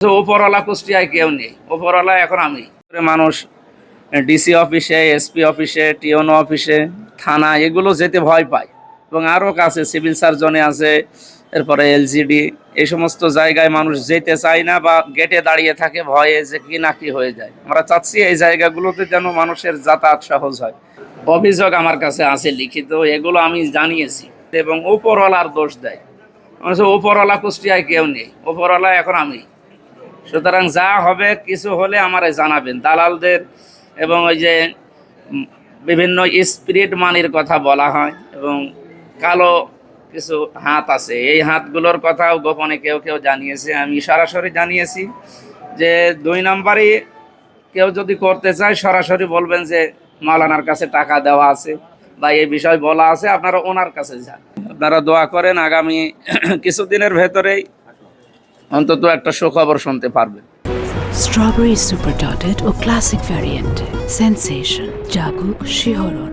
ওপরওয়ালা কুষ্টিয়ায় কেউ নেই, ওপরওয়ালা এখন আমি। মানুষ ডিসি অফিসে, এসপি অফিসে, টিওনো অফিসে, থানা এগুলো যেতে ভয় পায়, এবং আরও কাছে সিভিল সার্জনে আছে, এরপরে এলজিডি, এই সমস্ত জায়গায় মানুষ যেতে চায় না বা গেটে দাঁড়িয়ে থাকে ভয়ে যে কি না কি হয়ে যায়। আমরা চাচ্ছি এই জায়গাগুলোতে যেন মানুষের যাতায়াত সহজ হয়। অভিযোগ আমার কাছে আছে লিখিত, এগুলো আমি জানিয়েছি, এবং ওপরওয়ালার দোষ দেয়। ওপরওয়ালা কুষ্টিয়ায় কেউ নেই, ওপরওয়ালা এখন আমি। সুতরাং যা হবে কিছু হলে আমারে জানাবেন। দালালদের এবং ওই যে বিভিন্ন স্পিরিট মানির কথা বলা হয়, এবং কালো কিছু হাত আছে, এই হাতগুলোর কথাও গোপনে কেউ কেউ জানিয়েছে। আমি সরাসরি জানিয়েছি যে 2 নম্বরই কেউ যদি করতে চায় সরাসরি বলবেন যে মাওলানার কাছে টাকা দেওয়া আছে বা এই বিষয় বলা আছে, আপনারা ওনার কাছে যান। আপনারা দোয়া করেন, আগামী কিছুদিনের ভেতরেই অন্তত একটা সুখবর শুনতে পারবেন। স্ট্রবেরি সুপার ডটেড ও ক্লাসিক ভ্যারিয়েন্টে সেন্সেশন জাগুক শিহরণ।